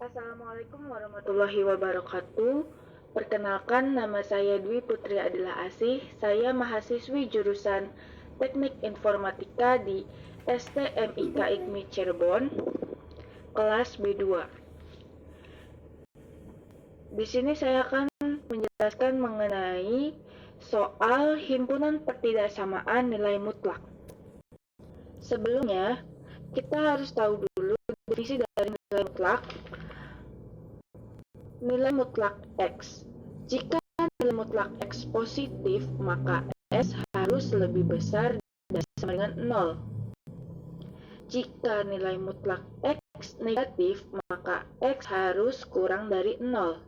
Assalamualaikum warahmatullahi wabarakatuh. Perkenalkan, nama saya Dwi Putri Adila Asih. Saya mahasiswi jurusan Teknik Informatika di STMIK IKMI Cirebon, kelas B2. Di sini saya akan menjelaskan mengenai soal himpunan pertidaksamaan nilai mutlak. Sebelumnya, kita harus tahu dulu definisi dari nilai mutlak. Nilai mutlak X. Jika nilai mutlak X positif, maka S harus lebih besar dari sama dengan 0. Jika nilai mutlak X negatif, maka X harus kurang dari 0.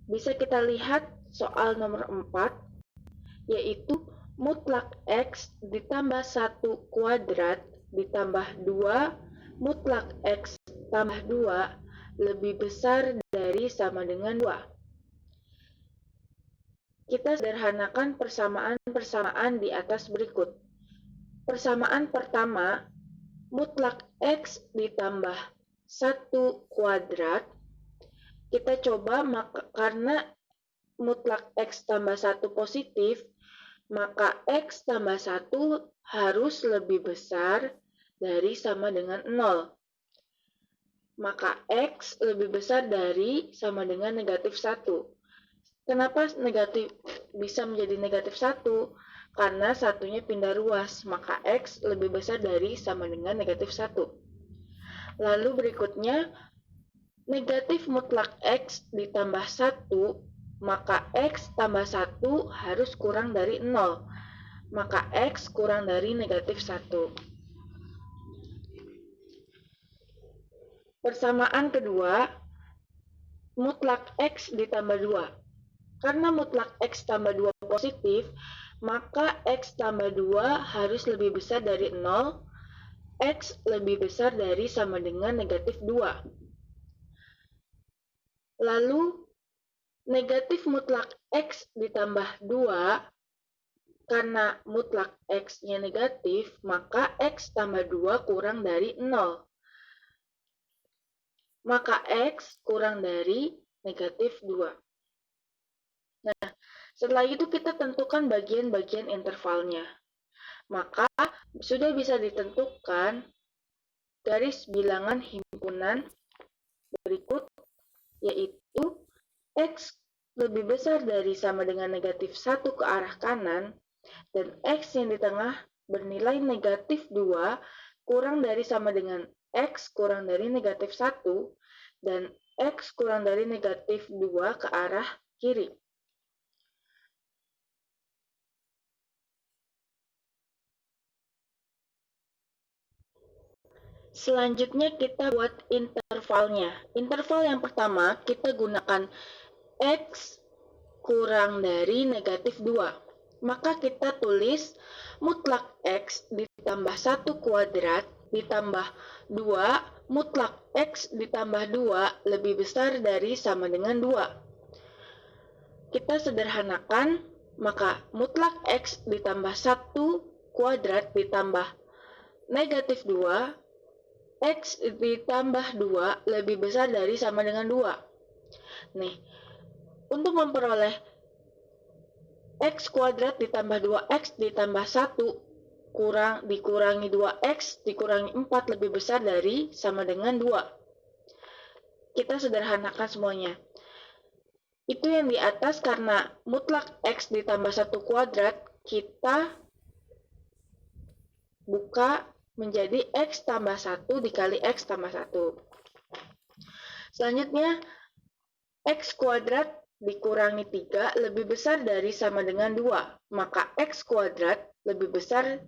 Bisa kita lihat soal nomor 4, yaitu mutlak X ditambah 1 kuadrat ditambah 2 mutlak X tambah 2 lebih besar dari sama dengan 2. Kita sederhanakan persamaan-persamaan di atas berikut. Persamaan pertama, mutlak X ditambah 1 kuadrat. Kita coba, karena mutlak X tambah 1 positif, maka X tambah 1 harus lebih besar dari sama dengan 0. Maka X lebih besar dari sama dengan negatif 1. Kenapa negatif bisa menjadi negatif 1? Karena satunya pindah ruas, maka X lebih besar dari sama dengan negatif 1. Lalu berikutnya, negatif mutlak X ditambah 1, maka X tambah 1 harus kurang dari 0. Maka X kurang dari negatif 1. Persamaan kedua, mutlak X ditambah 2. Karena mutlak X tambah 2 positif, maka X tambah 2 harus lebih besar dari 0. X lebih besar dari sama dengan negatif 2. Lalu, negatif mutlak X ditambah 2, karena mutlak X-nya negatif, maka X tambah 2 kurang dari 0. Maka X kurang dari negatif 2. Nah, setelah itu kita tentukan bagian-bagian intervalnya. Maka sudah bisa ditentukan garis bilangan himpunan berikut, yaitu X lebih besar dari sama dengan negatif 1 ke arah kanan, dan X yang di tengah bernilai negatif 2 kurang dari sama dengan X kurang dari negatif 1, dan X kurang dari negatif 2 ke arah kiri. Selanjutnya kita buat intervalnya. Interval yang pertama kita gunakan X kurang dari negatif 2. Maka kita tulis mutlak X ditambah 1 kuadrat ditambah 2 mutlak X ditambah 2 lebih besar dari sama dengan 2. Kita sederhanakan, maka mutlak X ditambah 1 kuadrat ditambah negatif 2, X ditambah 2 lebih besar dari sama dengan 2. Nih, untuk memperoleh X kuadrat ditambah 2X ditambah 1 dikurangi 2X dikurangi 4 lebih besar dari sama dengan 2. Kita sederhanakan semuanya. Itu yang di atas, karena mutlak X ditambah 1 kuadrat, kita buka menjadi X tambah 1 dikali X tambah 1. Selanjutnya, X kuadrat dikurangi 3 lebih besar dari sama dengan 2. Maka X kuadrat lebih besar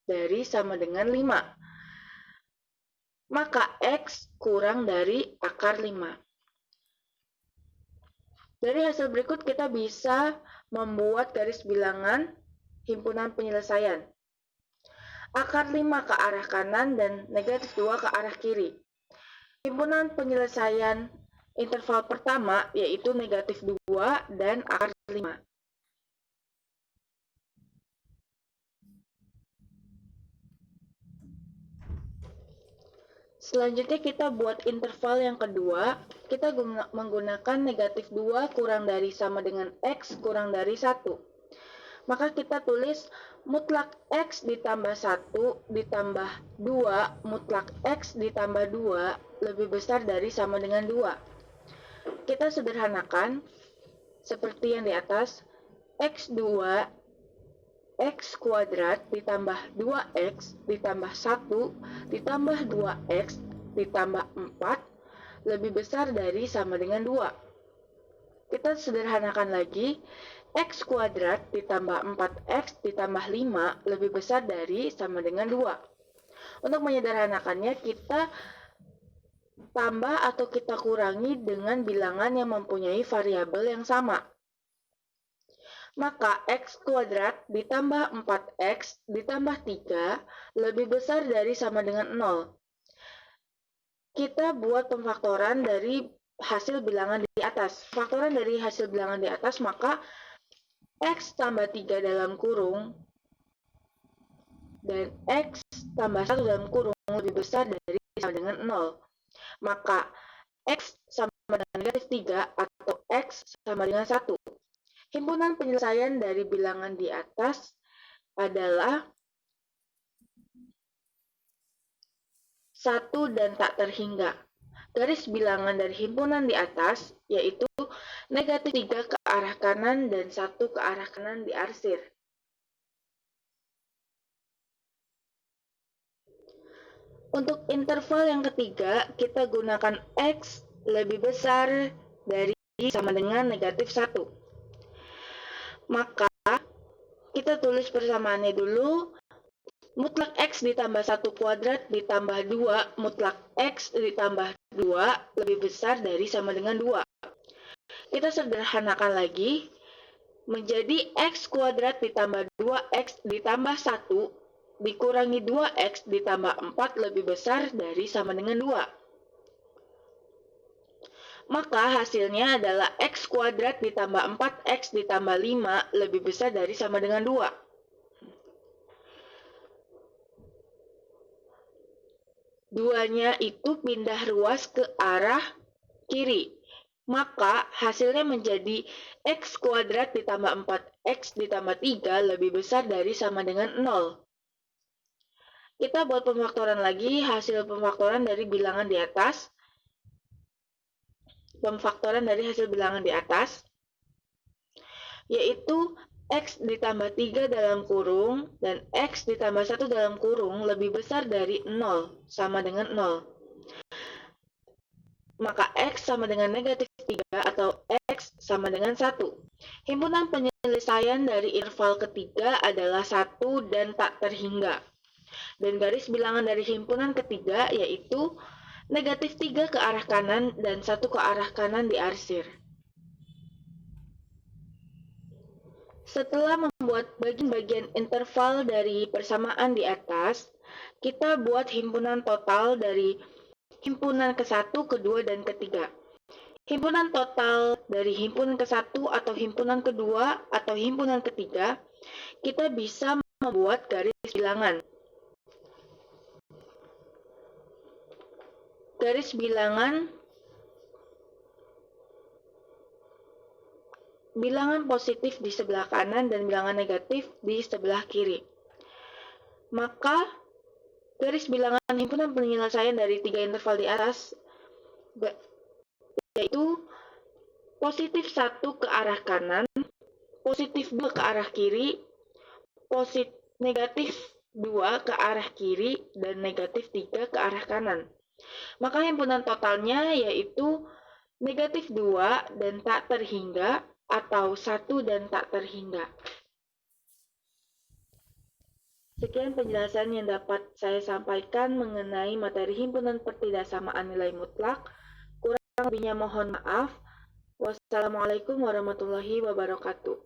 dari sama dengan 5. Maka X kurang dari akar 5. Dari hasil berikut kita bisa membuat garis bilangan himpunan penyelesaian. Akar 5 ke arah kanan dan negatif 2 ke arah kiri. Himpunan penyelesaian interval pertama yaitu negatif 2 dan akar 5. Selanjutnya kita buat interval yang kedua. Kita menggunakan negatif 2 kurang dari sama dengan X kurang dari 1. Maka kita tulis mutlak X ditambah 1 ditambah 2 mutlak X ditambah 2 lebih besar dari sama dengan 2. Kita sederhanakan seperti yang di atas. X2 X kuadrat ditambah 2X ditambah 1 ditambah 2X ditambah 4 lebih besar dari sama dengan 2. Kita sederhanakan lagi. X kuadrat ditambah 4X ditambah 5 lebih besar dari sama dengan 2. Untuk menyederhanakannya, kita tambah atau kita kurangi dengan bilangan yang mempunyai variabel yang sama. Maka X kuadrat ditambah 4X ditambah 3 lebih besar dari sama dengan 0. Kita buat pemfaktoran dari hasil bilangan di atas. Faktoran dari hasil bilangan di atas, maka X tambah 3 dalam kurung dan X tambah 1 dalam kurung lebih besar dari sama dengan 0. Maka X sama dengan negatif 3 atau X sama dengan 1. Himpunan penyelesaian dari bilangan di atas adalah 1 dan tak terhingga. Garis bilangan dari himpunan di atas yaitu negatif 3 ke arah kanan dan 1 ke arah kanan diarsir. Untuk interval yang ketiga, kita gunakan X lebih besar dari sama dengan negatif 1. Maka kita tulis persamaannya dulu. Mutlak X ditambah 1 kuadrat ditambah 2 mutlak X ditambah 2 lebih besar dari sama dengan 2. Kita sederhanakan lagi menjadi X kuadrat ditambah 2X ditambah 1 dikurangi 2X ditambah 4 lebih besar dari sama dengan 2. Maka hasilnya adalah X kuadrat ditambah 4X ditambah 5 lebih besar dari sama dengan 2. Duanya itu pindah ruas ke arah kiri. Maka hasilnya menjadi X kuadrat ditambah 4X ditambah 3 lebih besar dari sama dengan 0. Kita buat pemfaktoran lagi, hasil pemfaktoran dari bilangan di atas. Pemfaktoran dari hasil bilangan di atas yaitu X ditambah 3 dalam kurung dan X ditambah 1 dalam kurung lebih besar dari 0 sama dengan 0. Maka X sama dengan negatif 3 atau X sama dengan 1. Himpunan penyelesaian dari interval ketiga adalah 1 dan tak terhingga. Dan garis bilangan dari himpunan ketiga yaitu negatif 3 ke arah kanan dan 1 ke arah kanan diarsir. Setelah membuat bagian-bagian interval dari persamaan di atas, kita buat himpunan total dari himpunan ke-1, ke-2, dan ke-3. Himpunan total dari himpunan ke-1 atau himpunan kedua atau himpunan ketiga, kita bisa membuat garis bilangan. Garis bilangan positif di sebelah kanan dan bilangan negatif di sebelah kiri. Maka garis bilangan himpunan penyelesaian dari 3 interval di atas yaitu positif 1 ke arah kanan, positif 2 ke arah kiri, negatif 2 ke arah kiri, dan negatif 3 ke arah kanan. Maka himpunan totalnya yaitu negatif 2 dan tak terhingga atau 1 dan tak terhingga. Sekian penjelasan yang dapat saya sampaikan mengenai materi himpunan pertidaksamaan nilai mutlak. Kurang lebihnya mohon maaf. Wassalamualaikum warahmatullahi wabarakatuh.